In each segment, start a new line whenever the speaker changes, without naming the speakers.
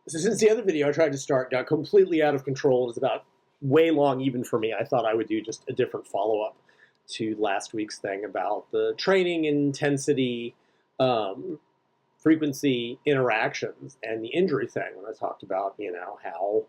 So since the other video I tried to start got completely out of control, it was about way long even for me, I thought I would do just a different follow-up to last week's thing about the training intensity, frequency interactions and the injury thing when I talked about, how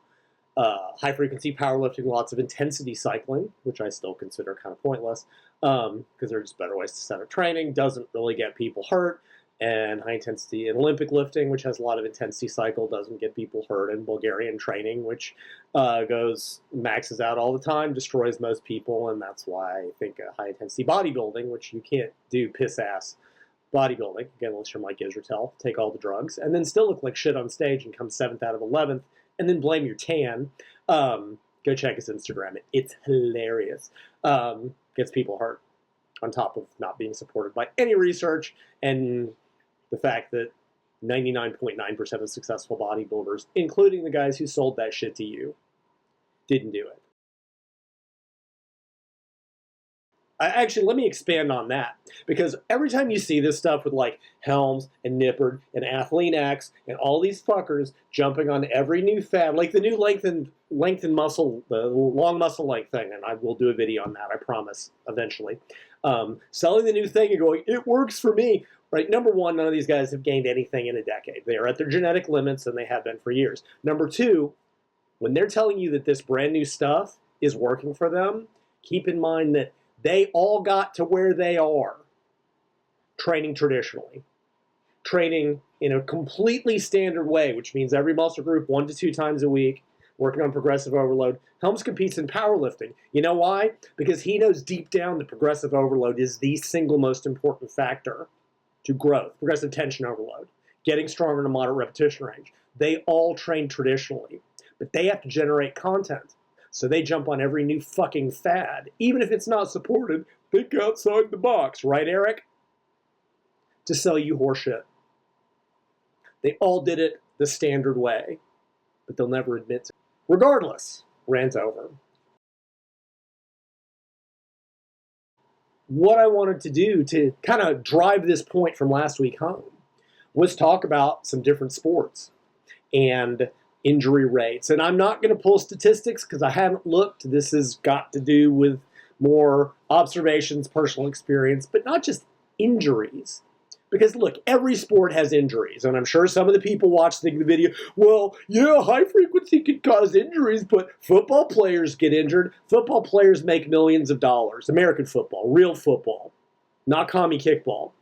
high-frequency powerlifting, lots of intensity cycling, which I still consider kind of pointless because there are just better ways to set up training, doesn't really get people hurt, and high-intensity and Olympic lifting, which has a lot of intensity cycle, doesn't get people hurt, and Bulgarian training, which maxes out all the time, destroys most people, and that's why I think high-intensity bodybuilding, which you can't do piss-ass bodybuilding, again, unless you're Mike Israetel, take all the drugs, and then still look like shit on stage and come 7th out of 11th, and then blame your tan. Go check his Instagram. It's hilarious. Gets people hurt on top of not being supported by any research and the fact that 99.9% of successful bodybuilders, including the guys who sold that shit to you, didn't do it. Actually, let me expand on that, because every time you see this stuff with like Helms and Nippard and Athlete X and all these fuckers jumping on every new fad, like the new lengthened muscle, the long muscle length thing, and I will do a video on that, I promise, eventually. Selling the new thing and going, it works for me. Right, number one, none of these guys have gained anything in a decade. They are at their genetic limits, and they have been for years. Number two, when they're telling you that this brand new stuff is working for them, keep in mind that they all got to where they are training traditionally, training in a completely standard way, which means every muscle group 1 to 2 times a week, working on progressive overload. Helms competes in powerlifting. You know why? Because he knows deep down that progressive overload is the single most important factor to growth, progressive tension overload, getting stronger in a moderate repetition range. They all train traditionally, but they have to generate content. So they jump on every new fucking fad. Even if it's not supported, think outside the box, right, Eric? To sell you horseshit. They all did it the standard way, but they'll never admit to it. Regardless, rant over. What I wanted to do to kind of drive this point from last week home was talk about some different sports and injury rates. And I'm not going to pull statistics because I haven't looked. This has got to do with more observations, personal experience, but not just injuries. Because look, every sport has injuries, and I'm sure some of the people watching the video, well, yeah, high frequency can cause injuries, but football players get injured. Football players make millions of dollars. American football, real football, not commie kickball.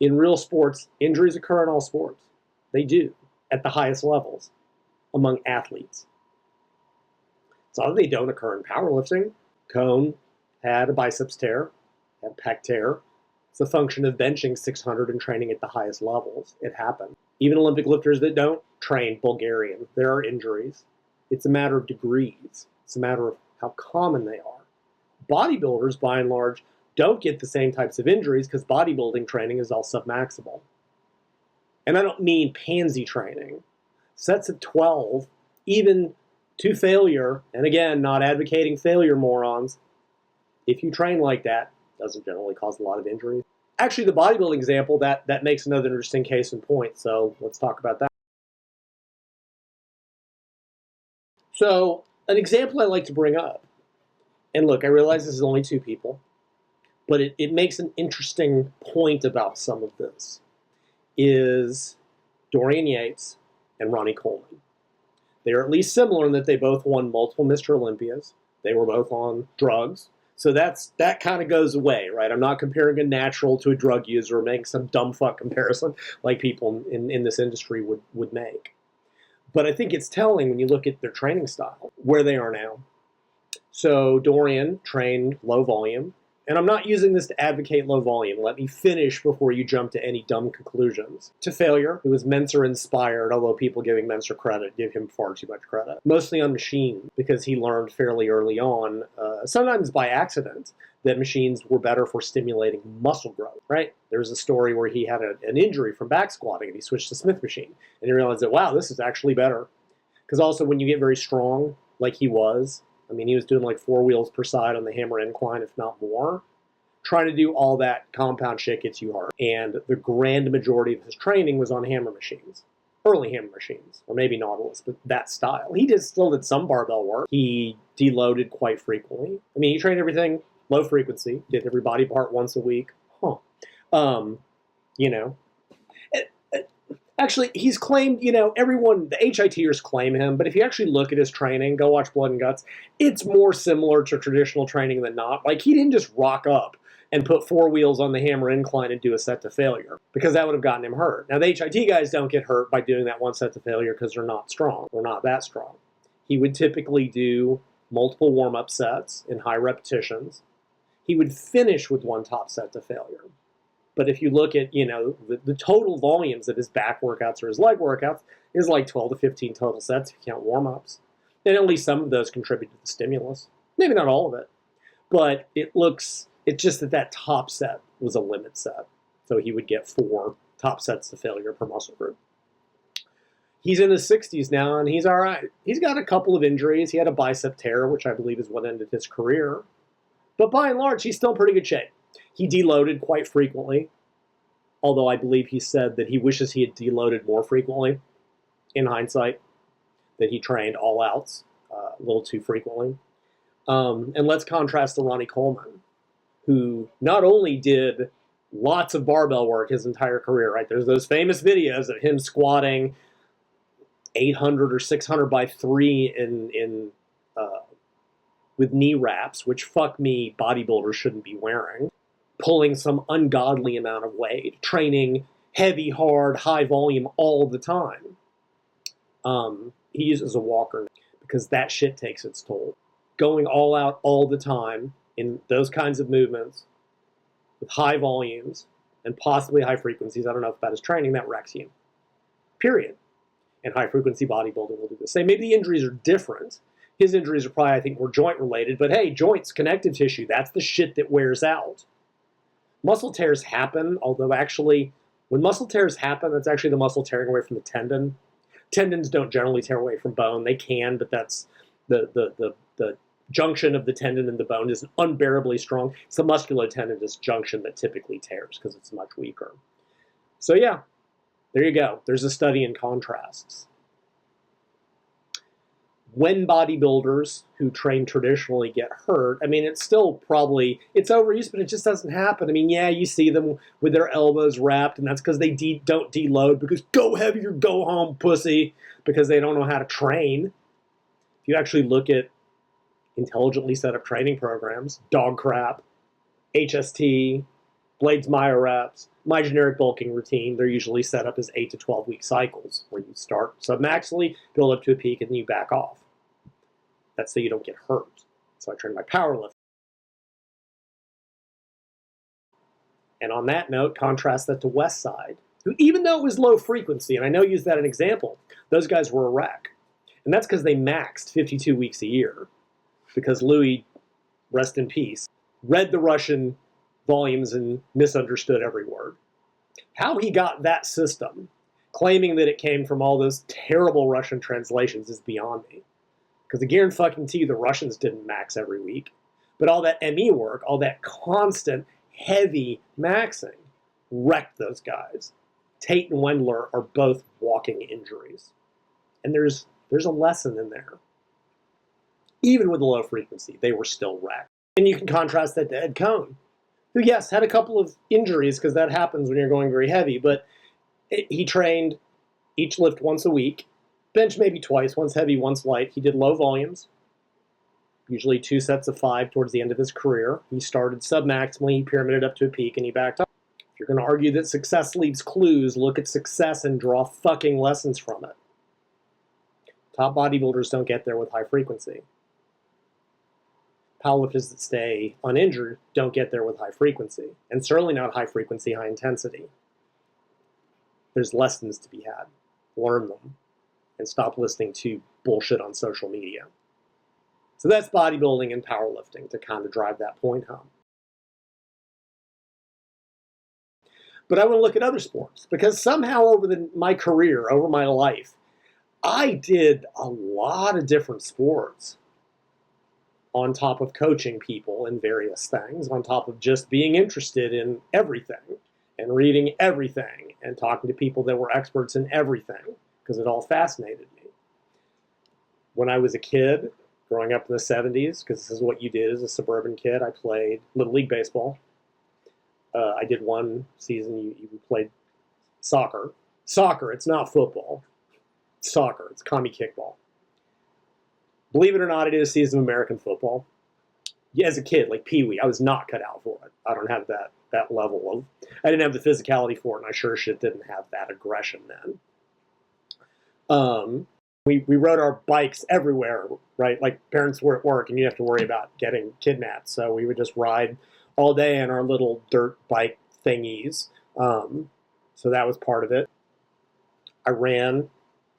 In real sports, injuries occur in all sports. They do, at the highest levels, among athletes. It's not that they don't occur in powerlifting. Cone had a biceps tear, had pec tear. It's a function of benching 600 and training at the highest levels. It happened. Even Olympic lifters that don't train Bulgarian, there are injuries. It's a matter of degrees. It's a matter of how common they are. Bodybuilders, by and large, don't get the same types of injuries because bodybuilding training is all submaximal. And I don't mean pansy training. Sets of 12, even to failure, and again, not advocating failure, morons, if you train like that, doesn't generally cause a lot of injuries. Actually, the bodybuilding example, that makes another interesting case in point, so let's talk about that. So, an example I like to bring up, and look, I realize this is only 2 people, but it makes an interesting point about some of this, is Dorian Yates and Ronnie Coleman. They are at least similar in that they both won multiple Mr. Olympias. They were both on drugs. So that kind of goes away, right? I'm not comparing a natural to a drug user or making some dumb fuck comparison like people in this industry would make. But I think it's telling when you look at their training style, where they are now. So Dorian trained low volume. And I'm not using this to advocate low volume. Let me finish before you jump to any dumb conclusions. To failure, he was Menser inspired, although people giving Menser credit give him far too much credit. Mostly on machines, because he learned fairly early on, sometimes by accident, that machines were better for stimulating muscle growth, right? There's a story where he had an injury from back squatting and he switched to Smith machine. And he realized that, wow, this is actually better. Because also when you get very strong, like he was, I mean, he was doing like 4 wheels per side on the hammer incline, if not more. Trying to do all that compound shit gets you hard. And the grand majority of his training was on hammer machines. early hammer machines, or maybe Nautilus, but that style. He still did some barbell work. He deloaded quite frequently. I mean, he trained everything low frequency, did every body part once a week. You know. Actually, he's claimed, everyone, the HITers claim him, but if you actually look at his training, go watch Blood and Guts, it's more similar to traditional training than not. Like, he didn't just rock up and put 4 wheels on the hammer incline and do a set to failure, because that would have gotten him hurt. Now, the HIT guys don't get hurt by doing that one set to failure because they're not strong. They're not that strong. He would typically do multiple warm-up sets in high repetitions. He would finish with one top set to failure. But if you look at, the total volumes of his back workouts or his leg workouts is like 12 to 15 total sets if you count warm-ups. And at least some of those contribute to the stimulus. Maybe not all of it. But it's just that top set was a limit set. So he would get 4 top sets to failure per muscle group. He's in his 60s now, and he's all right. He's got a couple of injuries. He had a bicep tear, which I believe is what ended his career. But by and large, he's still in pretty good shape. He deloaded quite frequently, although I believe he said that he wishes he had deloaded more frequently, in hindsight, that he trained all outs a little too frequently. And let's contrast to Ronnie Coleman, who not only did lots of barbell work his entire career, right? There's those famous videos of him squatting 800 or 600 by 3 with knee wraps, which fuck me, bodybuilders shouldn't be wearing. Pulling some ungodly amount of weight, training heavy, hard, high volume all the time. He uses a walker because that shit takes its toll. Going all out all the time in those kinds of movements with high volumes and possibly high frequencies, I don't know if that is training, that wrecks you. Period. And high frequency bodybuilding will do the same. Maybe the injuries are different. His injuries are probably, I think, more joint related, but hey, joints, connective tissue, that's the shit that wears out. Muscle tears happen, although actually, when muscle tears happen, that's actually the muscle tearing away from the tendon. Tendons don't generally tear away from bone. They can, but that's the junction of the tendon and the bone is unbearably strong. It's the musculotendinous junction that typically tears because it's much weaker. So yeah, there you go. There's a study in contrasts. When bodybuilders who train traditionally get hurt, I mean, it's still probably, it's overused, but it just doesn't happen. I mean, yeah, you see them with their elbows wrapped, and that's because they don't deload, because go heavy or go home, pussy, because they don't know how to train. If you actually look at intelligently set up training programs, dog crap, HST, Blades Meyer reps, my generic bulking routine, they're usually set up as 8 to 12 week cycles, where you start submaximally, build up to a peak, and then you back off. That's so you don't get hurt. So I train my powerlifting. And on that note, contrast that to Westside, who, even though it was low frequency, and I know I used that as an example, those guys were a wreck. And that's because they maxed 52 weeks a year. Because Louis, rest in peace, read the Russian volumes and misunderstood every word. How he got that system, claiming that it came from all those terrible Russian translations, is beyond me. Because I guarantee you the Russians didn't max every week. But all that ME work, all that constant, heavy maxing, wrecked those guys. Tate and Wendler are both walking injuries. And there's a lesson in there. Even with the low frequency, they were still wrecked. And you can contrast that to Ed Cohn, who, yes, had a couple of injuries, because that happens when you're going very heavy, but he trained each lift once a week, bench maybe twice, once heavy, once light. He did low volumes, usually 2 sets of 5 towards the end of his career. He started submaximally, he pyramided up to a peak, and he backed up. If you're going to argue that success leaves clues, look at success and draw fucking lessons from it. Top bodybuilders don't get there with high frequency. Powerlifters that stay uninjured don't get there with high frequency, and certainly not high frequency, high intensity. There's lessons to be had. Learn them, and stop listening to bullshit on social media. So that's bodybuilding and powerlifting to kind of drive that point home. But I want to look at other sports, because somehow over my career, over my life, I did a lot of different sports. On top of coaching people in various things, on top of just being interested in everything, and reading everything, and talking to people that were experts in everything. because it all fascinated me. When I was a kid, growing up in the 70s, because this is what you did as a suburban kid, I played Little League Baseball. I did one season, you played soccer. Soccer, it's not football. Soccer, it's commie kickball. Believe it or not, I did a season of American football. Yeah, as a kid, like Pee-wee, I was not cut out for it. I don't have that level of, I didn't have the physicality for it, and I sure shit didn't have that aggression then. We rode our bikes everywhere, right? Like parents were at work and you have to worry about getting kidnapped. So we would just ride all day in our little dirt bike thingies. So that was part of it. I ran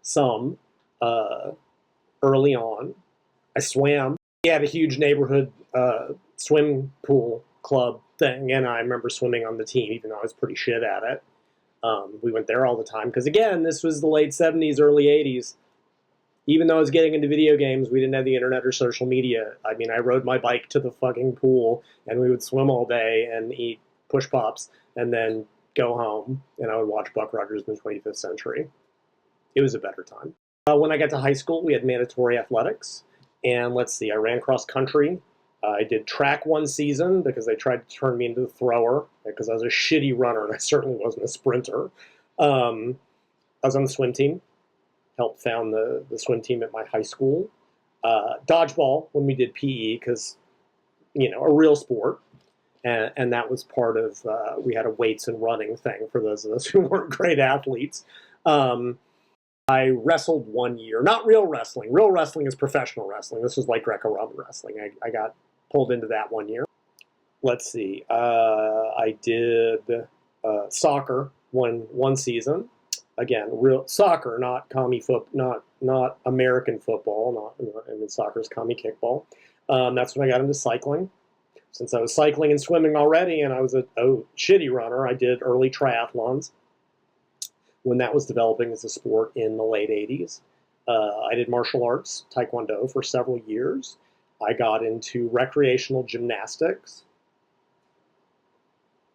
some early on. I swam. We had a huge neighborhood swim pool club thing, and I remember swimming on the team, even though I was pretty shit at it. We went there all the time because, again, this was the late 70s, early 80s. Even though I was getting into video games, we didn't have the internet or social media. I mean, I rode my bike to the fucking pool, and we would swim all day and eat push pops, and then go home, and I would watch Buck Rogers in the 25th Century. It was a better time. When I got to high school, we had mandatory athletics, and let's see, I ran cross country. I did track one season because they tried to turn me into the thrower because I was a shitty runner, and I certainly wasn't a sprinter. I was on the swim team. Helped found the swim team at my high school. Dodgeball when we did PE because, you know, a real sport. And that was part of, we had a weights and running thing for those of us who weren't great athletes. I wrestled 1 year. Not real wrestling. Real wrestling is professional wrestling. This was like Greco-Roman wrestling. I got pulled into that 1 year. Let's see. I did soccer one season. Again, real soccer, not commie foot, not American football. I mean, soccer is commie kickball. That's when I got into cycling. Since I was cycling and swimming already, and I was a shitty runner, I did early triathlons when that was developing as a sport in the late 80s. I did martial arts, taekwondo, for several years. I got into recreational gymnastics.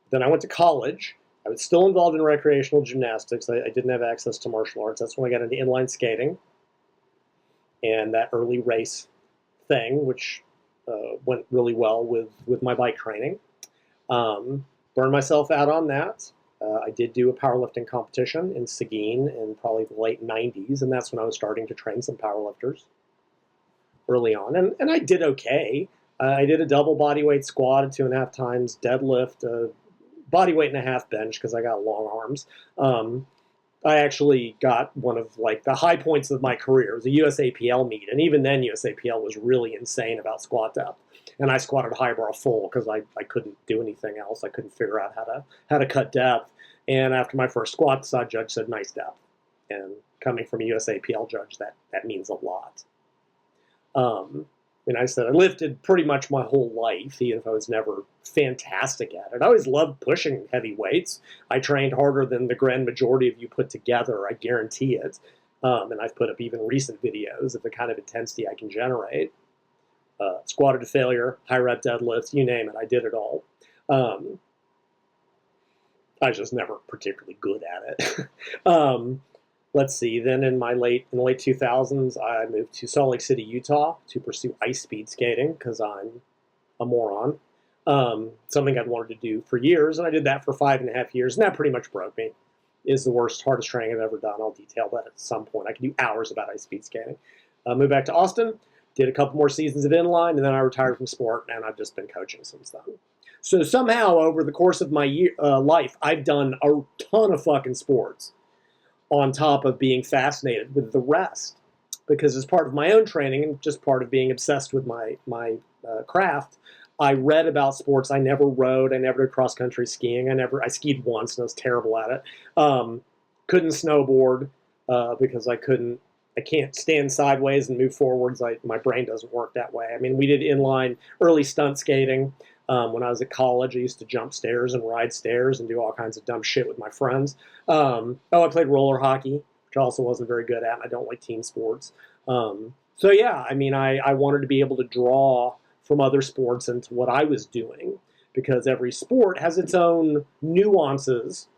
Then I went to college. I was still involved in recreational gymnastics. I didn't have access to martial arts. That's when I got into inline skating and that early race thing, which went really well with my bike training. Burned myself out on that. I did do a powerlifting competition in Seguin in probably the late 90s, and that's when I was starting to train some powerlifters early on. And I did okay. I did a double bodyweight squat at 2.5 times, deadlift, body weight and a half bench because I got long arms. I actually got one of like the high points of my career. It was a USAPL meet, and even then USAPL was really insane about squat depth. And I squatted high bar full because I couldn't do anything else. I couldn't figure out how to cut depth. And after my first squat, the judge said nice depth. And coming from a USAPL judge, that means a lot. And I said I lifted pretty much my whole life, even if I was never fantastic at it. I always loved pushing heavy weights. I trained harder than the grand majority of you put together, I guarantee it. And I've put up even recent videos of the kind of intensity I can generate. Squatted to failure, high rep deadlifts, you name it, I did it all. I was just never particularly good at it. Let's see, then in the late 2000s, I moved to Salt Lake City, Utah to pursue ice speed skating because I'm a moron. Something I'd wanted to do for years, and I did that for 5.5 years, and that pretty much broke me. It's the worst, hardest training I've ever done. I'll detail that at some point. I could do hours about ice speed skating. Moved back to Austin, did a couple more seasons of inline, and then I retired from sport, and I've just been coaching since then. So somehow, over the course of my life, I've done a ton of fucking sports on top of being fascinated with the rest. Because as part of my own training and just part of being obsessed with my craft, I read about sports. I never rode. I never did cross-country skiing. I skied once and I was terrible at it. Couldn't snowboard because I can't stand sideways and move forwards. My brain doesn't work that way. I mean, we did inline early stunt skating. When I was at college, I used to jump stairs and ride stairs and do all kinds of dumb shit with my friends. I played roller hockey, which I also wasn't very good at. And I don't like team sports. So yeah, I mean, I wanted to be able to draw from other sports into what I was doing because every sport has its own nuances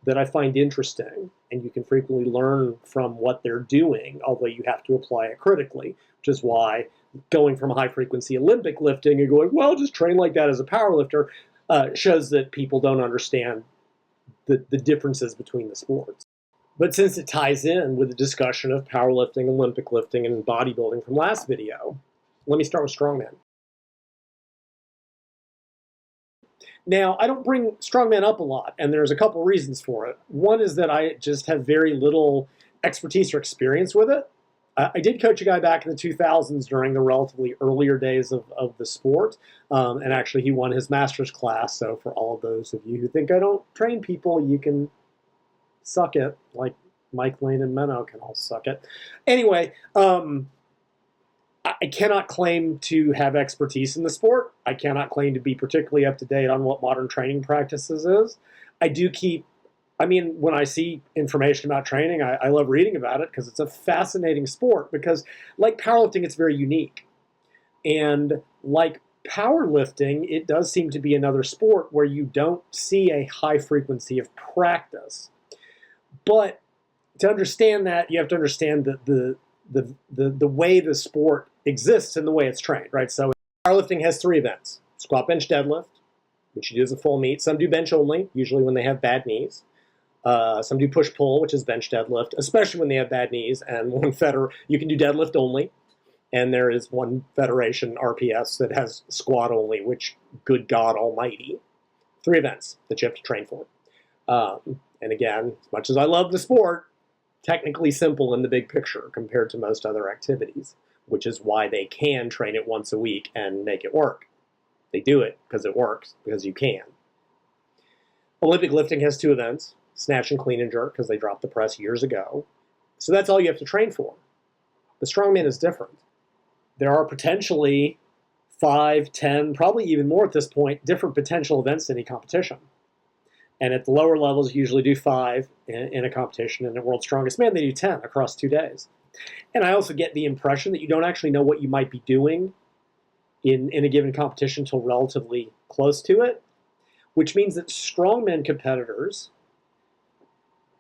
that I find interesting. and you can frequently learn from what they're doing, although you have to apply it critically, which is why going from high-frequency Olympic lifting and going, well, just train like that as a power lifter, shows that people don't understand the differences between the sports. But since it ties in with the discussion of powerlifting, Olympic lifting, and bodybuilding from last video, let me start with strongman. Now, I don't bring strongman up a lot, and there's a couple reasons for it. One is that I just have very little expertise or experience with it. I did coach a guy back in the 2000s during the relatively earlier days of the sport, and actually he won his master's class, so for all of those of you who think I don't train people, you can suck it, like Mike Lane and Menno can all suck it. Anyway, I cannot claim to have expertise in the sport. I cannot claim to be particularly up to date on what modern training practices is. I do keep, when I see information about training, I love reading about it because it's a fascinating sport because like powerlifting, it's very unique. And like powerlifting, it does seem to be another sport where you don't see a high frequency of practice. But to understand that, you have to understand the way the sport exists and the way it's trained, right? So powerlifting has 3 events: squat, bench, deadlift, which you do as a full meet. Some do bench only, usually when they have bad knees. Some do push-pull, which is bench deadlift, especially when they have bad knees. And you can do deadlift only. And there is one federation, RPS, that has squat only, which, good God almighty. 3 events that you have to train for. And again, as much as I love the sport, technically simple in the big picture compared to most other activities, which is why they can train it once a week and make it work. They do it because it works, because you can. Olympic lifting has 2 events, snatch and clean and jerk, because they dropped the press years ago. So that's all you have to train for. The strongman is different. There are potentially 5, 10, probably even more at this point, different potential events in any competition. And at the lower levels, you usually do 5 in a competition. And at World's Strongest Man, they do 10 across 2 days. And I also get the impression that you don't actually know what you might be doing in a given competition until relatively close to it, which means that strongman competitors,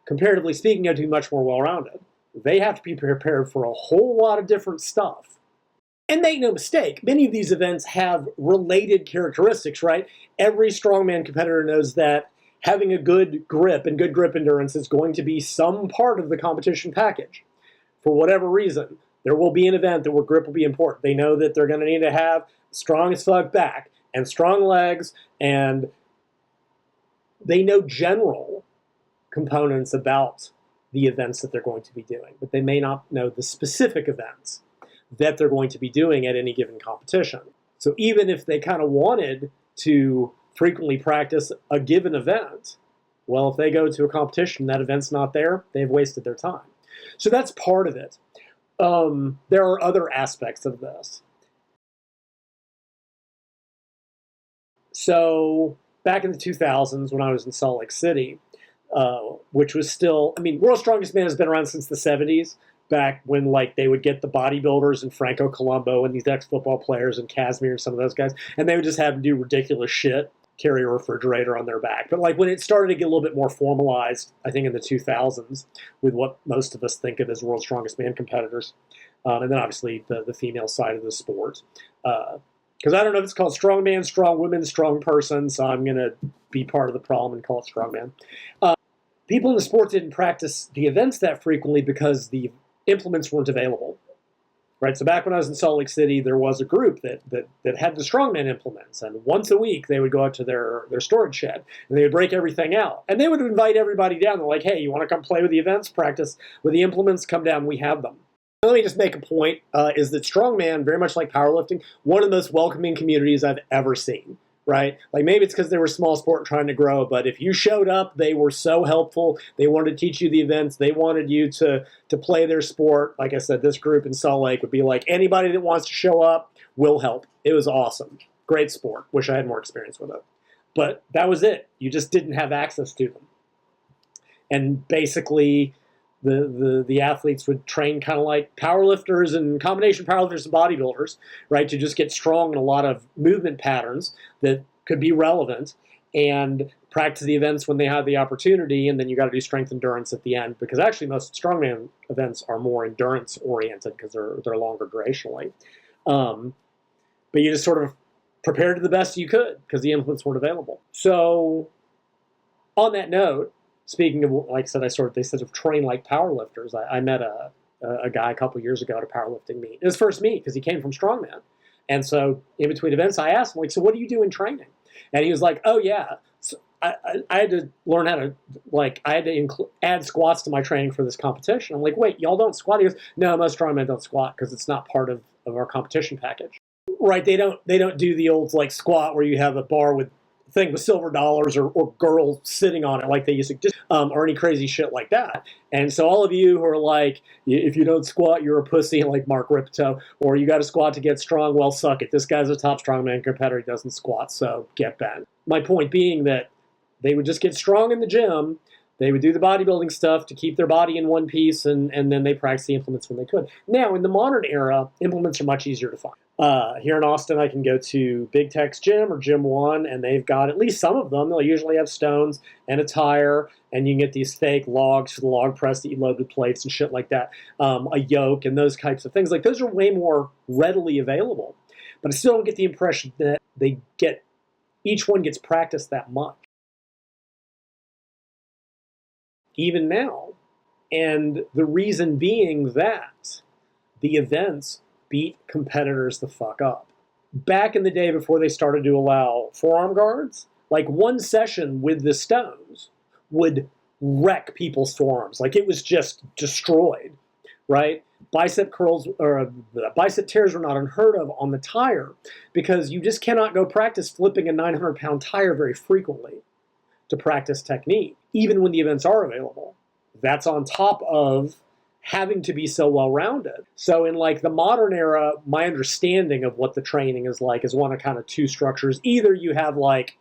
comparatively speaking, have to be much more well-rounded. They have to be prepared for a whole lot of different stuff. And make no mistake, many of these events have related characteristics, right? Every strongman competitor knows that having a good grip and good grip endurance is going to be some part of the competition package. For whatever reason, there will be an event where grip will be important. They know that they're going to need to have strong as fuck back and strong legs, and they know general components about the events that they're going to be doing, but they may not know the specific events that they're going to be doing at any given competition. So even if they kind of wanted to frequently practice a given event, well, if they go to a competition, that event's not there, they've wasted their time. So that's part of it. There are other aspects of this. So back in the 2000s when I was in Salt Lake City, which was still, World's Strongest Man has been around since the 70s, back when like they would get the bodybuilders and Franco Columbu and these ex-football players and Casimir and some of those guys, and they would just have them do ridiculous shit, carry a refrigerator on their back. But like when it started to get a little bit more formalized, I think in the 2000s, with what most of us think of as World's Strongest Man competitors, and then obviously the female side of the sport. Because I don't know if it's called strong man, strong woman, strong person, so I'm going to be part of the problem and call it strong man. People in the sport didn't practice the events that frequently because the implements weren't available. Right, so back when I was in Salt Lake City, there was a group that had the strongman implements, and once a week they would go out to their storage shed, and they would break everything out. And they would invite everybody down. They're like, hey, you want to come play with the events, practice with the implements, come down, we have them. Let me just make a point, is that strongman, very much like powerlifting, one of the most welcoming communities I've ever seen. Right? Like maybe it's because they were a small sport trying to grow, but if you showed up, they were so helpful. They wanted to teach you the events. They wanted you to play their sport. Like I said, this group in Salt Lake would be like, anybody that wants to show up, will help. It was awesome. Great sport. Wish I had more experience with it. But that was it. You just didn't have access to them. And basically, the athletes would train kind of like powerlifters and combination powerlifters and bodybuilders, right, to just get strong in a lot of movement patterns that could be relevant. And practice the events when they have the opportunity, and then you got to do strength endurance at the end, because actually most strongman events are more endurance oriented because they're longer durationally. But you just sort of prepared to the best you could because the implements weren't available. So on that note, speaking of, like I said, they sort of train like powerlifters. I met a guy a couple years ago at a powerlifting meet. It was his first meet because he came from strongman. And so in between events, I asked him, like, so what do you do in training? And he was like, oh yeah, so I had to learn how to, like, I had to add squats to my training for this competition. I'm like, wait, y'all don't squat? He goes, no, most strongmen don't squat because it's not part of our competition package. Right, they don't do the old like squat where you have a bar with thing with silver dollars or girls sitting on it like they used to, just or any crazy shit like that. And so all of you who are like, if you don't squat, you're a pussy, like Mark Ripto, or you got to squat to get strong, well, suck it. This guy's a top strongman competitor, he doesn't squat, so get bent. My point being that they would just get strong in the gym, they would do the bodybuilding stuff to keep their body in one piece, and then they practice the implements when they could. Now, in the modern era, implements are much easier to find. Here in Austin, I can go to Big Tech's gym or Gym 1, and they've got at least some of them. They'll usually have stones and a tire, and you can get these fake logs for the log press that you load with plates and shit like that, a yoke and those types of things. Like, those are way more readily available. But I still don't get the impression that each one gets practiced that much. Even now. And the reason being that the events beat competitors the fuck up. Back in the day before they started to allow forearm guards, like one session with the stones would wreck people's forearms. Like it was just destroyed, right? Bicep curls or bicep tears were not unheard of on the tire because you just cannot go practice flipping a 900-pound tire very frequently to practice technique, even when the events are available. That's on top of having to be so well-rounded. So in like the modern era, my understanding of what the training is like is one of kind of two structures. Either you have like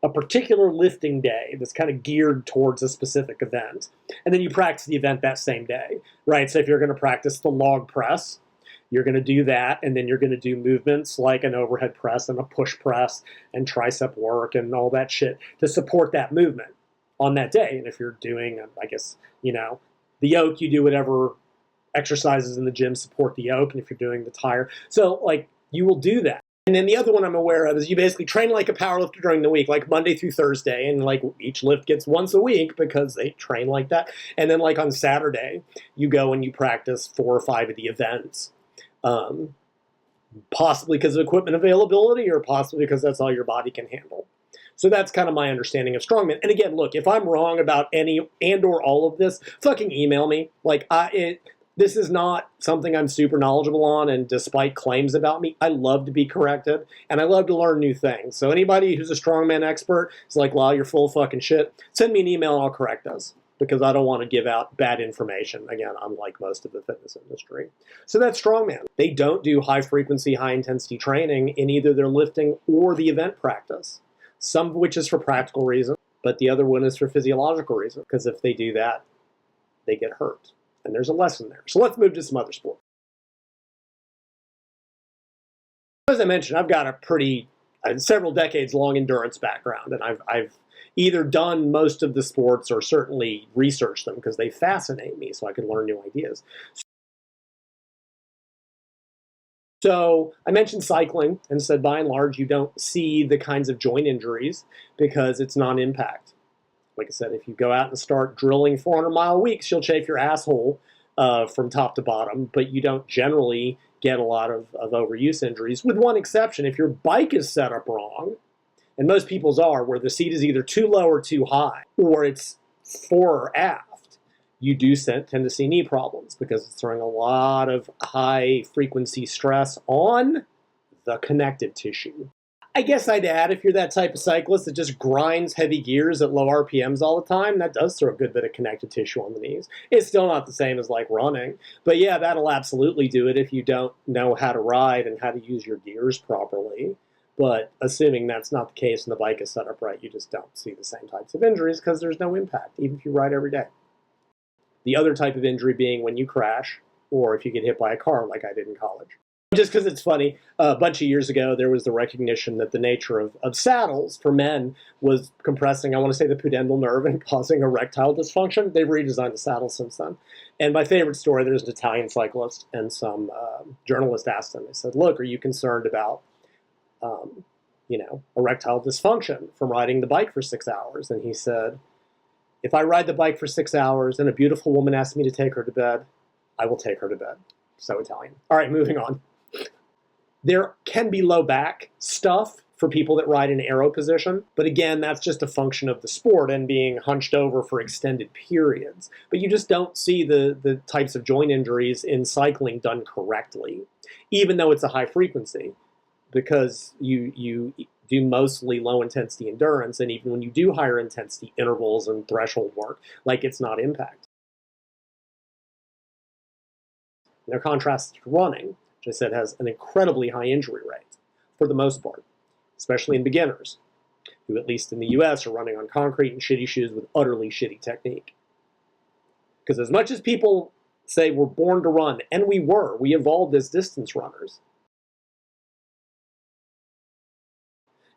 a particular lifting day that's kind of geared towards a specific event, and then you practice the event that same day, right? So if you're going to practice the log press, you're going to do that, and then you're going to do movements like an overhead press and a push press and tricep work and all that shit to support that movement on that day. And if you're doing, I guess, the yoke, you do whatever exercises in the gym support the yoke, and if you're doing the tire. So, like, you will do that. And then the other one I'm aware of is you basically train like a powerlifter during the week, like Monday through Thursday, and like each lift gets once a week because they train like that. And then like on Saturday, you go and you practice 4 or 5 of the events. Possibly because of equipment availability or possibly because that's all your body can handle. So that's kind of my understanding of strongman. And again, look, if I'm wrong about any and or all of this, fucking email me. Like, this is not something I'm super knowledgeable on, and despite claims about me, I love to be corrected, and I love to learn new things. So anybody who's a strongman expert is like, wow, you're full of fucking shit, send me an email and I'll correct those, because I don't want to give out bad information, again, unlike most of the fitness industry. So that's strongman. They don't do high-frequency, high-intensity training in either their lifting or the event practice. Some of which is for practical reasons, but the other one is for physiological reasons, because if they do that, they get hurt. And there's a lesson there. So let's move to some other sport. As I mentioned, I've got a pretty, several decades long endurance background, and I've either done most of the sports or certainly researched them because they fascinate me so I can learn new ideas. So I mentioned cycling and said by and large you don't see the kinds of joint injuries because it's non-impact. Like I said, if you go out and start drilling 400-mile weeks, you'll chafe your asshole from top to bottom, but you don't generally get a lot of overuse injuries, with one exception. If your bike is set up wrong, and most people's are, where the seat is either too low or too high, or it's fore or aft, you do tend to see knee problems because it's throwing a lot of high-frequency stress on the connective tissue. I guess I'd add, if you're that type of cyclist that just grinds heavy gears at low RPMs all the time, that does throw a good bit of connective tissue on the knees. It's still not the same as like running, but yeah, that'll absolutely do it if you don't know how to ride and how to use your gears properly. But assuming that's not the case and the bike is set up right, you just don't see the same types of injuries because there's no impact, even if you ride every day. The other type of injury being when you crash or if you get hit by a car like I did in college. Just because it's funny, a bunch of years ago, there was the recognition that the nature of saddles for men was compressing, I want to say, the pudendal nerve and causing erectile dysfunction. They've redesigned the saddle since then. And my favorite story, there's an Italian cyclist, and some journalist asked him, they said, look, are you concerned about, erectile dysfunction from riding the bike for 6 hours? And he said, if I ride the bike for 6 hours and a beautiful woman asks me to take her to bed, I will take her to bed. So Italian. All right, moving on. There can be low back stuff for people that ride in arrow position, but again, that's just a function of the sport and being hunched over for extended periods. But you just don't see the types of joint injuries in cycling done correctly, even though it's a high frequency, because you do mostly low intensity endurance, and even when you do higher intensity intervals and threshold work, like it's not impact. Now, contrast to running, which I said has an incredibly high injury rate for the most part, especially in beginners, who at least in the US are running on concrete and shitty shoes with utterly shitty technique. Because as much as people say we're born to run, and we evolved as distance runners.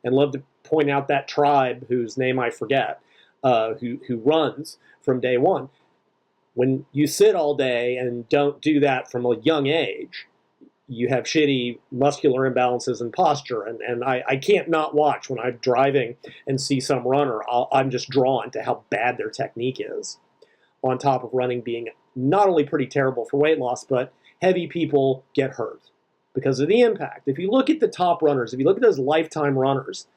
And love to point out that tribe whose name I forget, who runs from day one. When you sit all day and don't do that from a young age, you have shitty muscular imbalances and posture. And I can't not watch when I'm driving and see some runner. I'm just drawn to how bad their technique is, on top of running being not only pretty terrible for weight loss, but heavy people get hurt because of the impact. If you look at the top runners, if you look at those lifetime runners,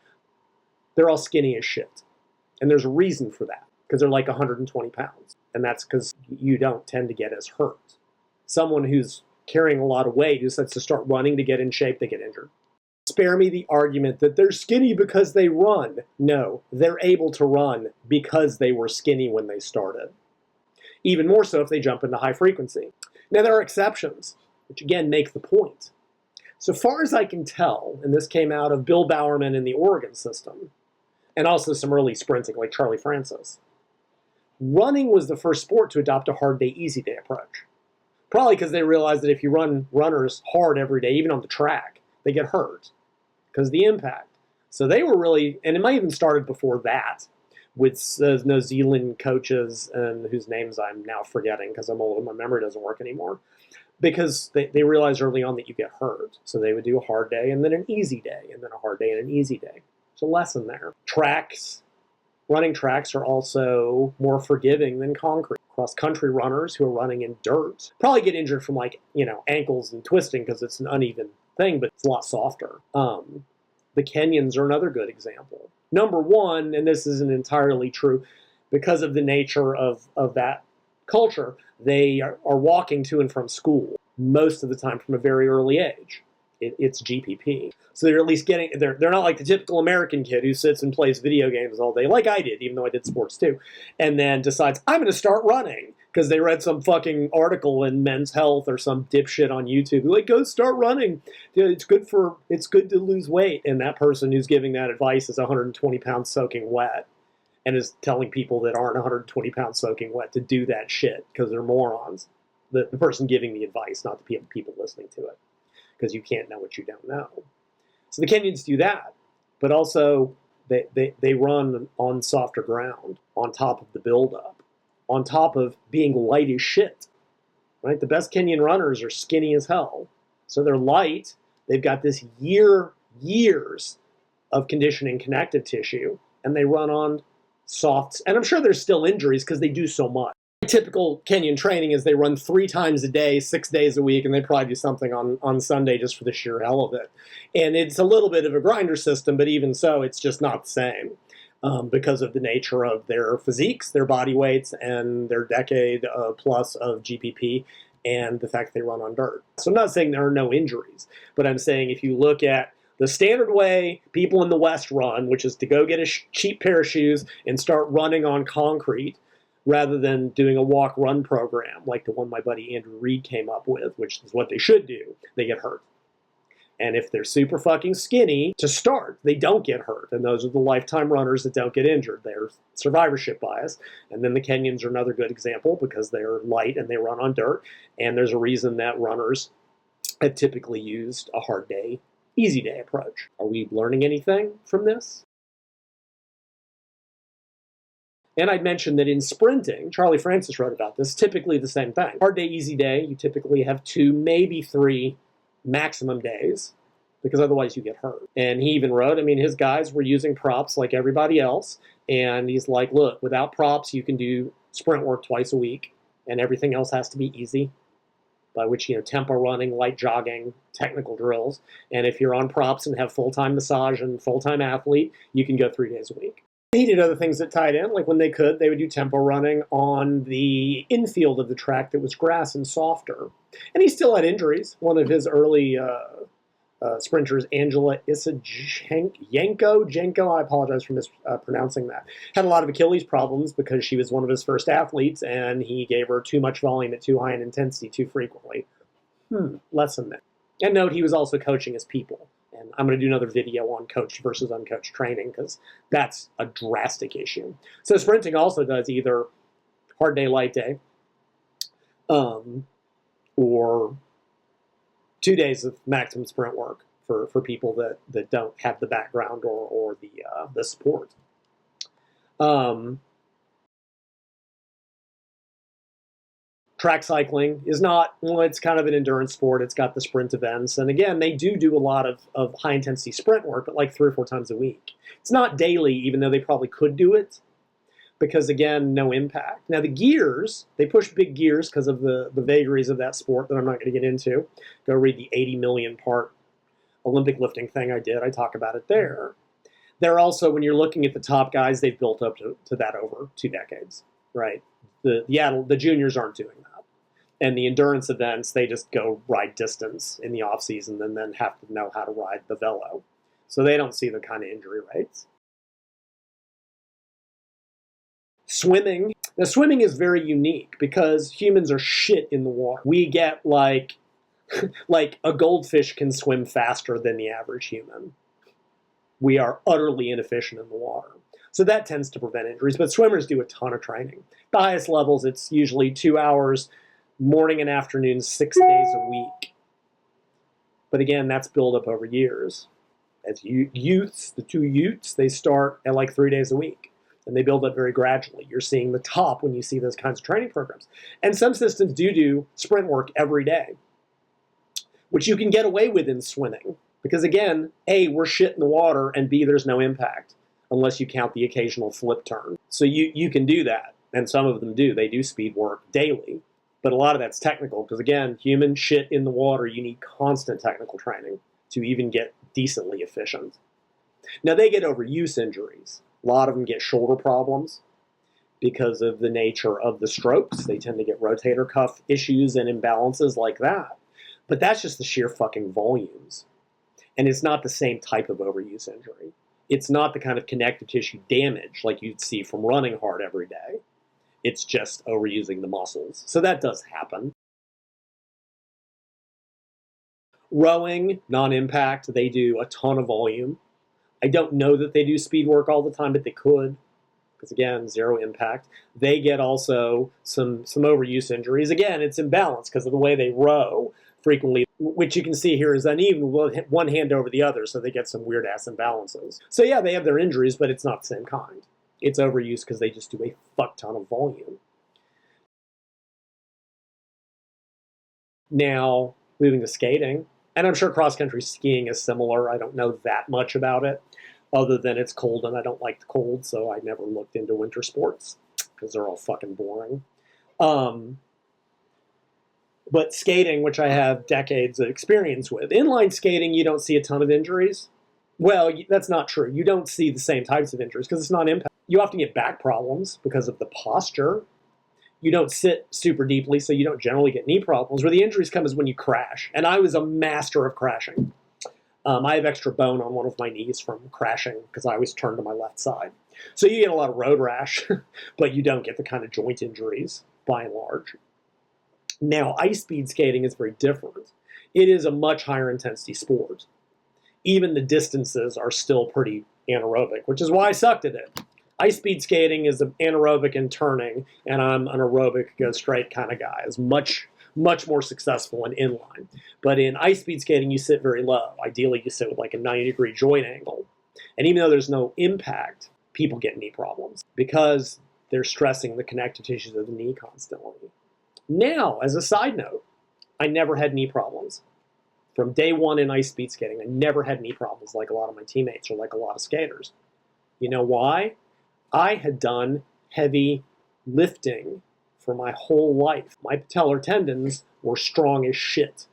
they're all skinny as shit. And there's a reason for that, because they're like 120 pounds. And that's because you don't tend to get as hurt. Someone who's carrying a lot of weight who decides to start running to get in shape, they get injured. Spare me the argument that they're skinny because they run. No, they're able to run because they were skinny when they started. Even more so if they jump into high frequency. Now, there are exceptions, which again make the point. So far as I can tell, and this came out of Bill Bowerman in the Oregon system, and also some early sprinting like Charlie Francis, running was the first sport to adopt a hard day, easy day approach. Probably because they realized that if you run runners hard every day, even on the track, they get hurt because of the impact. So they were really, and it might even started before that, with New Zealand coaches, and whose names I'm now forgetting because I'm old and my memory doesn't work anymore, because they realized early on that you get hurt. So they would do a hard day and then an easy day, and then a hard day and an easy day. There's a lesson there. Running tracks are also more forgiving than concrete. Cross-country runners who are running in dirt probably get injured from ankles and twisting because it's an uneven thing, but it's a lot softer. The Kenyans are another good example. Number one, and this isn't entirely true, because of the nature of that culture, they are walking to and from school most of the time from a very early age. It's GPP. So they're at least they're not like the typical American kid who sits and plays video games all day, like I did, even though I did sports too, and then decides, I'm going to start running because they read some fucking article in Men's Health or some dipshit on YouTube. Like, go start running. It's good to lose weight. And that person who's giving that advice is 120 pounds soaking wet and is telling people that aren't 120 pounds soaking wet to do that shit because they're morons. The person giving the advice, not the people listening to it, because you can't know what you don't know. So the Kenyans do that, but also they run on softer ground, on top of the buildup, on top of being light as shit. Right? The best Kenyan runners are skinny as hell. So they're light. They've got this years of conditioning connective tissue, and they run on softs. And I'm sure there's still injuries because they do so much. Typical Kenyan training is they run 3 times a day, 6 days a week, and they probably do something on Sunday just for the sheer hell of it. And it's a little bit of a grinder system, but even so, it's just not the same because of the nature of their physiques, their body weights, and their decade plus of GPP, and the fact that they run on dirt. So I'm not saying there are no injuries, but I'm saying if you look at the standard way people in the West run, which is to go get a cheap pair of shoes and start running on concrete, rather than doing a walk-run program like the one my buddy Andrew Reed came up with, which is what they should do, they get hurt. And if they're super fucking skinny to start, they don't get hurt. And those are the lifetime runners that don't get injured. They're survivorship bias. And then the Kenyans are another good example because they're light and they run on dirt. And there's a reason that runners have typically used a hard day, easy day approach. Are we learning anything from this? And I'd mentioned that in sprinting, Charlie Francis wrote about this, typically the same thing. Hard day, easy day, you typically have 2, maybe 3 maximum days, because otherwise you get hurt. And he even wrote, I mean, his guys were using props like everybody else, and he's like, look, without props, you can do sprint work twice a week, and everything else has to be easy, by which, tempo running, light jogging, technical drills. And if you're on props and have full-time massage and full-time athlete, you can go 3 days a week. He did other things that tied in, like when they could, they would do tempo running on the infield of the track that was grass and softer. And he still had injuries. One of his early sprinters, Angela Jenko, I apologize for mispronouncing that, had a lot of Achilles problems because she was one of his first athletes, and he gave her too much volume at too high an intensity too frequently. Lesson there. And note, he was also coaching his people. And I'm going to do another video on coached versus uncoached training because that's a drastic issue. So sprinting also does either hard day, light day, or 2 days of maximum sprint work for people that don't have the background or the support. Track cycling is not, well, it's kind of an endurance sport. It's got the sprint events. And again, they do a lot of high-intensity sprint work, but like 3 or 4 times a week. It's not daily, even though they probably could do it, because, again, no impact. Now, the gears, they push big gears because of the vagaries of that sport that I'm not going to get into. Go read the 80 million part Olympic lifting thing I did. I talk about it there. They're also, when you're looking at the top guys, they've built up to that over 2 decades, right? The juniors aren't doing that. And the endurance events, they just go ride distance in the off season and then have to know how to ride the velo. So they don't see the kind of injury rates. Swimming. Now, swimming is very unique because humans are shit in the water. We get like a goldfish can swim faster than the average human. We are utterly inefficient in the water. So that tends to prevent injuries, but swimmers do a ton of training. The highest levels, it's usually 2 hours, morning and afternoon, 6 days a week. But again, that's built up over years. As youths, the 2 Utes, they start at like 3 days a week. And they build up very gradually. You're seeing the top when you see those kinds of training programs. And some systems do sprint work every day, which you can get away with in swimming. Because again, A, we're shit in the water, and B, there's no impact, unless you count the occasional flip turn. So you can do that, and some of them do. They do speed work daily. But a lot of that's technical, because again, human shit in the water, you need constant technical training to even get decently efficient. Now, they get overuse injuries. A lot of them get shoulder problems because of the nature of the strokes. They tend to get rotator cuff issues and imbalances like that. But that's just the sheer fucking volumes. And it's not the same type of overuse injury. It's not the kind of connective tissue damage like you'd see from running hard every day. It's just overusing the muscles. So that does happen. Rowing, non-impact, they do a ton of volume. I don't know that they do speed work all the time, but they could. Because again, zero impact. They get also some overuse injuries. Again, it's imbalance because of the way they row frequently, which you can see here is uneven, one hand over the other, so they get some weird-ass imbalances. So yeah, they have their injuries, but it's not the same kind. It's overuse because they just do a fuck ton of volume. Now, moving to skating, and I'm sure cross-country skiing is similar. I don't know that much about it, other than it's cold and I don't like the cold, so I never looked into winter sports because they're all fucking boring. But skating, which I have decades of experience with, inline skating, you don't see a ton of injuries. Well, that's not true. You don't see the same types of injuries because it's not impact. You often get back problems because of the posture. You don't sit super deeply, so you don't generally get knee problems. Where the injuries come is when you crash. And I was a master of crashing. I have extra bone on one of my knees from crashing because I always turn to my left side. So you get a lot of road rash, but you don't get the kind of joint injuries by and large. Now, ice speed skating is very different. It is a much higher intensity sport. Even the distances are still pretty anaerobic, which is why I sucked at it. Ice speed skating is anaerobic and turning, and I'm an aerobic, go straight kind of guy. It's much much more successful in inline. But in ice speed skating, you sit very low. Ideally, you sit with like a 90-degree joint angle. And even though there's no impact, people get knee problems because they're stressing the connective tissues of the knee constantly. Now, as a side note, I never had knee problems. From day one in ice speed skating, I never had knee problems like a lot of my teammates or like a lot of skaters. You know why? I had done heavy lifting for my whole life. My patellar tendons were strong as shit.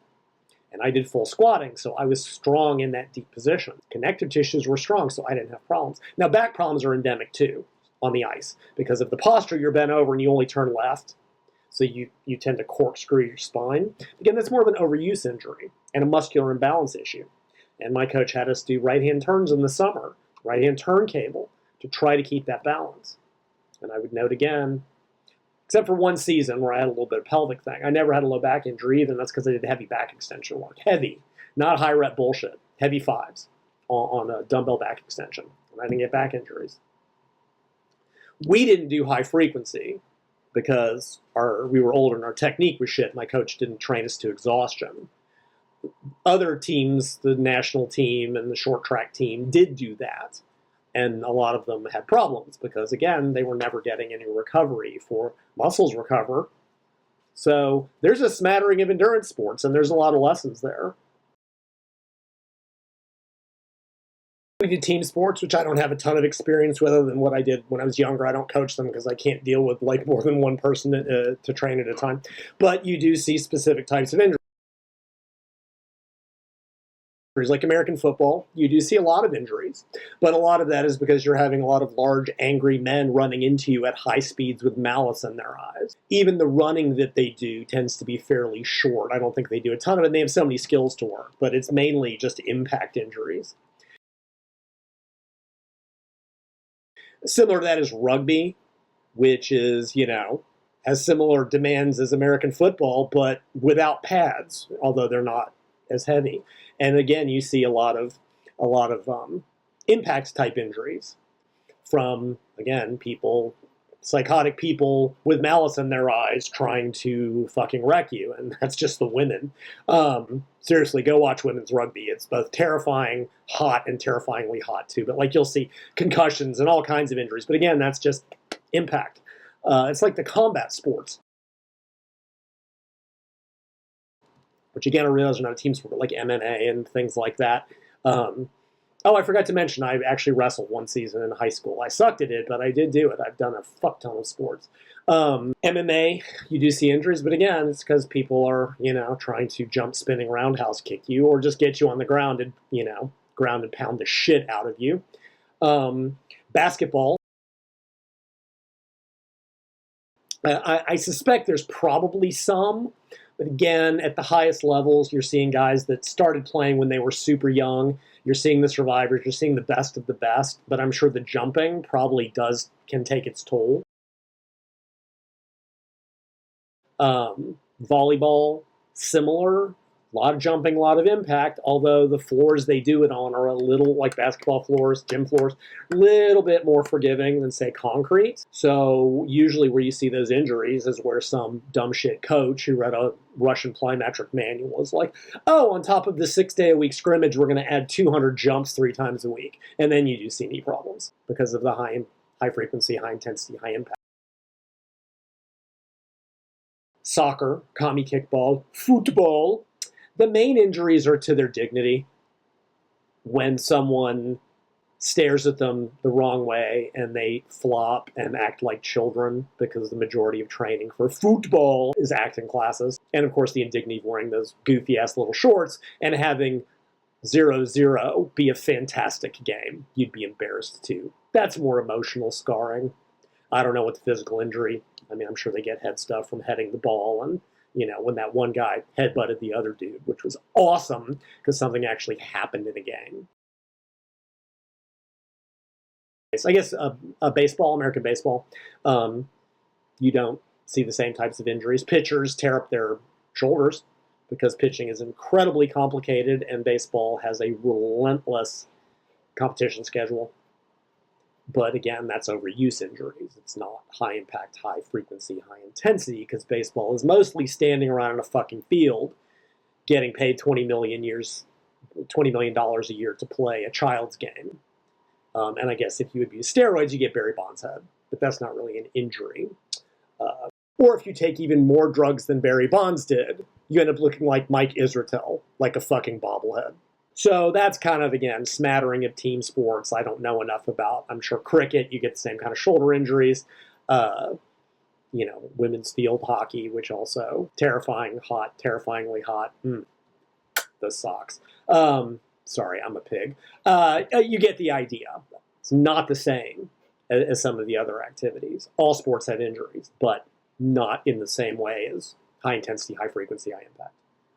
And I did full squatting, so I was strong in that deep position. Connective tissues were strong, so I didn't have problems. Now, back problems are endemic too on the ice because of the posture. You're bent over and you only turn left, so you tend to corkscrew your spine. Again, that's more of an overuse injury and a muscular imbalance issue. And my coach had us do right-hand turns in the summer, right-hand turn cable, to try to keep that balance. And I would note again, except for one season where I had a little bit of pelvic thing, I never had a low back injury either, and that's because I did heavy back extension work. Heavy, not high rep bullshit. Heavy fives on a dumbbell back extension. And I didn't get back injuries. We didn't do high frequency because we were older and our technique was shit. My coach didn't train us to exhaustion. Other teams, the national team and the short track team, did do that. And a lot of them had problems because, again, they were never getting any recovery for muscles recover. So there's a smattering of endurance sports, and there's a lot of lessons there. We do team sports, which I don't have a ton of experience with other than what I did when I was younger. I don't coach them because I can't deal with like more than one person to train at a time. But you do see specific types of injuries. Like American football, you do see a lot of injuries, but a lot of that is because you're having a lot of large, angry men running into you at high speeds with malice in their eyes. Even the running that they do tends to be fairly short. I don't think they do a ton of it. They have so many skills to work, but it's mainly just impact injuries. Similar to that is rugby, which is, has similar demands as American football, but without pads, although they're not as heavy. And again, you see a lot of impact type injuries from, again, psychotic people with malice in their eyes trying to fucking wreck you. And that's just the women. Seriously, go watch women's rugby. It's both terrifying, hot, and terrifyingly hot too. But like you'll see concussions and all kinds of injuries. But again, that's just impact. It's like the combat sports. Which again, I realize are not a team sport, but like MMA and things like that. I forgot to mention, I actually wrestled one season in high school. I sucked at it, but I did do it. I've done a fuck ton of sports. MMA, you do see injuries, but again, it's because people are, trying to jump, spinning, roundhouse kick you, or just get you on the ground and, ground and pound the shit out of you. Basketball. I suspect there's probably some. But again, at the highest levels, you're seeing guys that started playing when they were super young. You're seeing the survivors. You're seeing the best of the best. But I'm sure the jumping probably can take its toll. Volleyball, similar. A lot of jumping, a lot of impact, although the floors they do it on are a little, like basketball floors, gym floors, a little bit more forgiving than, say, concrete. So usually where you see those injuries is where some dumb shit coach who read a Russian plyometric manual is like, oh, on top of the 6-day-a-week scrimmage, we're going to add 200 jumps 3 times a week. And then you do see knee problems because of the high frequency, high intensity, high impact. Soccer, commie kickball, football. The main injuries are to their dignity. When someone stares at them the wrong way and they flop and act like children, because the majority of training for football is acting classes. And of course the indignity of wearing those goofy ass little shorts and having 0-0 be a fantastic game. You'd be embarrassed too. That's more emotional scarring. I don't know what the physical injury. I mean, I'm sure they get head stuff from heading the ball and when that one guy headbutted the other dude, which was awesome because something actually happened in a game. So I guess baseball, American baseball, you don't see the same types of injuries. Pitchers tear up their shoulders because pitching is incredibly complicated and baseball has a relentless competition schedule. But again, that's overuse injuries. It's not high impact, high frequency, high intensity, because baseball is mostly standing around in a fucking field getting paid $20 million a year to play a child's game. And I guess if you abuse steroids, you get Barry Bonds head. But that's not really an injury. Or if you take even more drugs than Barry Bonds did, you end up looking like Mike Israetel, like a fucking bobblehead. So that's kind of, again, smattering of team sports I don't know enough about. I'm sure cricket, you get the same kind of shoulder injuries. Women's field hockey, which also terrifyingly hot. Those socks. Sorry, I'm a pig. You get the idea. It's not the same as some of the other activities. All sports have injuries, but not in the same way as high intensity, high frequency, high impact.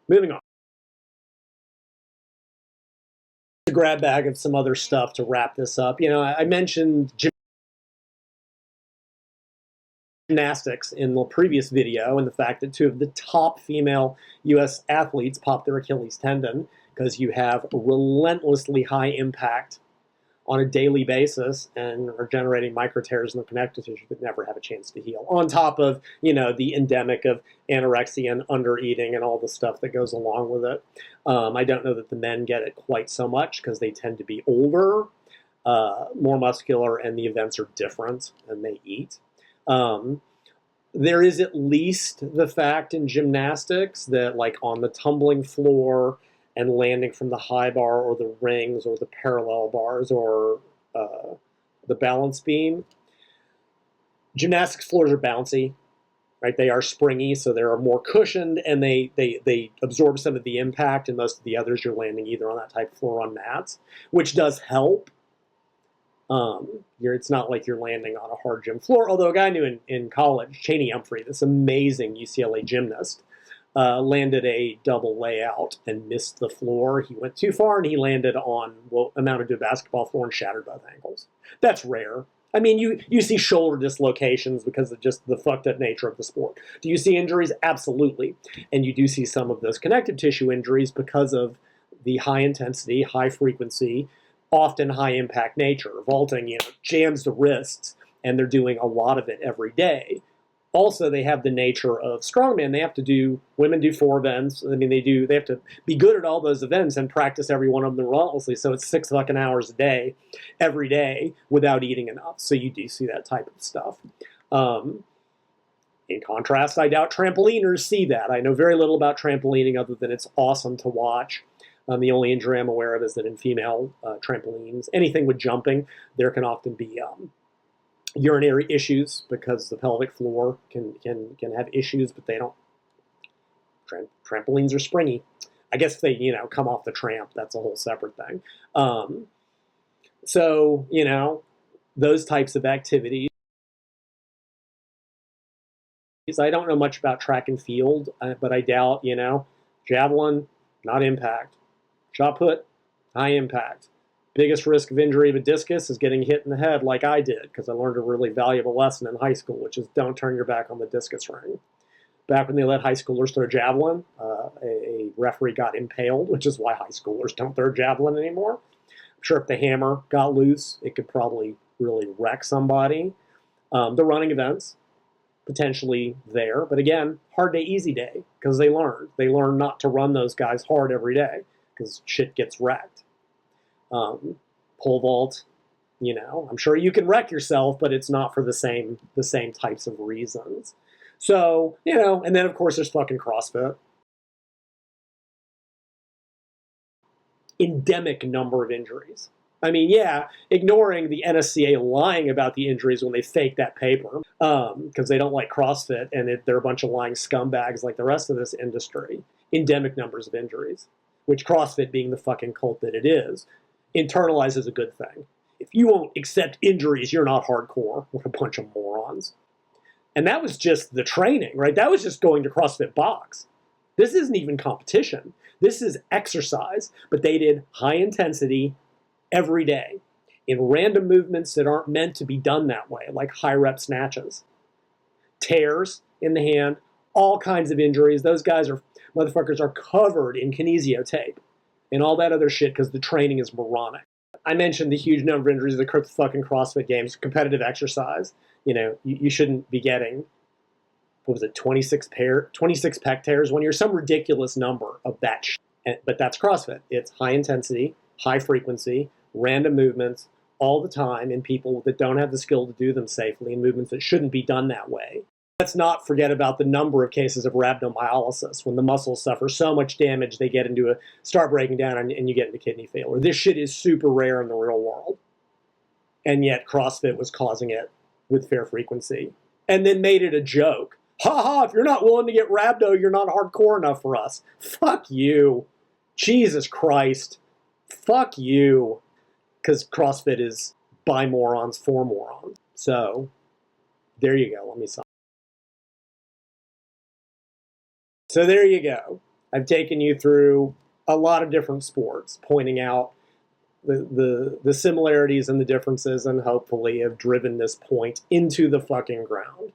Moving on. A grab bag of some other stuff to wrap this up. I mentioned gymnastics in the previous video, and the fact that two of the top female U.S. athletes popped their Achilles tendon because you have relentlessly high impact on a daily basis and are generating micro tears in the connective tissue that never have a chance to heal. On top of, the endemic of anorexia and undereating and all the stuff that goes along with it. I don't know that the men get it quite so much because they tend to be older, more muscular, and the events are different and they eat. There is at least the fact in gymnastics that, like, on the tumbling floor and landing from the high bar or the rings or the parallel bars or the balance beam, gymnastics floors are bouncy, right? They are springy, so they're more cushioned, and they absorb some of the impact, and most of the others you're landing either on that type of floor or on mats, which does help. It's not like you're landing on a hard gym floor, although a guy I knew in college, Cheney Humphrey, this amazing UCLA gymnast, landed a double layout and missed the floor. He went too far and he landed on what amounted to a basketball floor and shattered both ankles. That's rare. I mean, you see shoulder dislocations because of just the fucked up nature of the sport. Do you see injuries? Absolutely. And you do see some of those connective tissue injuries because of the high intensity, high frequency, often high impact nature. Vaulting, jams the wrists, and they're doing a lot of it every day. Also, they have the nature of strongman. Women do 4 events. I mean, they have to be good at all those events and practice every one of them relentlessly. So it's 6 fucking hours a day, every day, without eating enough. So you do see that type of stuff. In contrast, I doubt trampoliners see that. I know very little about trampolining other than it's awesome to watch. The only injury I'm aware of is that in female trampolines, anything with jumping, there can often be urinary issues because the pelvic floor can have issues, but they don't. Trampolines are springy. I guess they come off the tramp. That's a whole separate thing. So those types of activities. I don't know much about track and field, but I doubt javelin, not impact. Shot put, high impact. Biggest risk of injury of a discus is getting hit in the head like I did, because I learned a really valuable lesson in high school, which is don't turn your back on the discus ring. Back when they let high schoolers throw javelin, a referee got impaled, which is why high schoolers don't throw javelin anymore. I'm sure if the hammer got loose, it could probably really wreck somebody. The running events, potentially there. But again, hard day, easy day, because they learned. They learned not to run those guys hard every day, because shit gets wrecked. Pole vault, I'm sure you can wreck yourself, but it's not for the same types of reasons. So, and then of course there's fucking CrossFit. Endemic number of injuries. I mean, yeah, ignoring the NSCA lying about the injuries when they fake that paper, because they don't like CrossFit and they're a bunch of lying scumbags like the rest of this industry. Endemic numbers of injuries, which CrossFit, being the fucking cult that it is, internalizes a good thing. If you won't accept injuries, you're not hardcore. What a bunch of morons. And that was just the training, right? That was just going to CrossFit box. This isn't even competition. This is exercise, but they did high intensity every day in random movements that aren't meant to be done that way, like high rep snatches. Tears in the hand, all kinds of injuries. Those motherfuckers are covered in kinesio tape and all that other shit because the training is moronic. I mentioned the huge number of injuries that occur at the fucking CrossFit Games, competitive exercise. You shouldn't be getting, what was it, 26 pec tears 1 year, some ridiculous number of that shit. But that's CrossFit. It's high intensity, high frequency, random movements all the time in people that don't have the skill to do them safely, and movements that shouldn't be done that way. Let's not forget about the number of cases of rhabdomyolysis, when the muscles suffer so much damage they start breaking down and you get into kidney failure. This shit is super rare in the real world. And yet CrossFit was causing it with fair frequency. And then made it a joke. Ha ha, if you're not willing to get rhabdo, you're not hardcore enough for us. Fuck you. Jesus Christ. Fuck you. Because CrossFit is by morons for morons. So, there you go. Let me stop. So there you go. I've taken you through a lot of different sports, pointing out the similarities and the differences, and hopefully have driven this point into the fucking ground.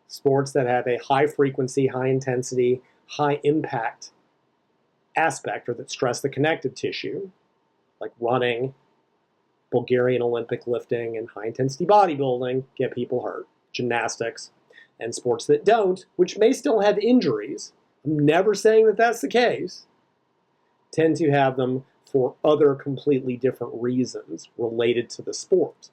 Sports that have a high frequency, high intensity, high impact aspect, or that stress the connective tissue, like running, Bulgarian Olympic lifting, and high intensity bodybuilding, get people hurt. Gymnastics, and sports that don't, which may still have injuries, I'm never saying that that's the case, tend to have them for other completely different reasons related to the sport.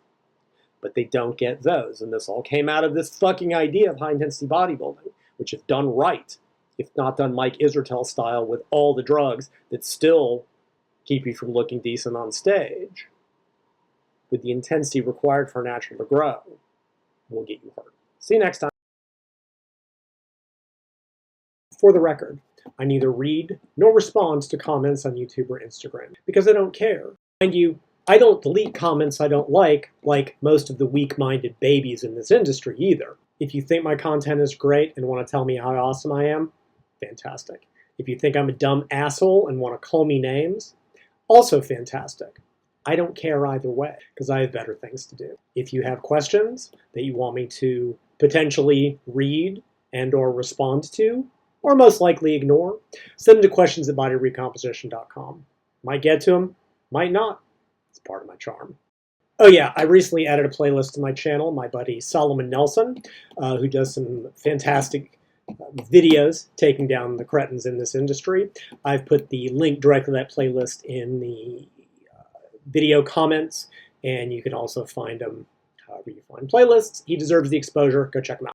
But they don't get those. And this all came out of this fucking idea of high-intensity bodybuilding, which if done right, if not done Mike Israetel style with all the drugs that still keep you from looking decent on stage, with the intensity required for a natural to grow, will get you hurt. See you next time. For the record, I neither read nor respond to comments on YouTube or Instagram because I don't care. Mind you, I don't delete comments I don't like most of the weak-minded babies in this industry either. If you think my content is great and want to tell me how awesome I am, fantastic. If you think I'm a dumb asshole and want to call me names, also fantastic. I don't care either way because I have better things to do. If you have questions that you want me to potentially read and or respond to, or most likely ignore, send them to questions@bodyrecomposition.com. Might get to them, might not. It's part of my charm. Oh yeah, I recently added a playlist to my channel. My buddy Solomon Nelson, who does some fantastic videos taking down the cretins in this industry. I've put the link directly to that playlist in the video comments, and you can also find them however you find playlists. He deserves the exposure. Go check him out.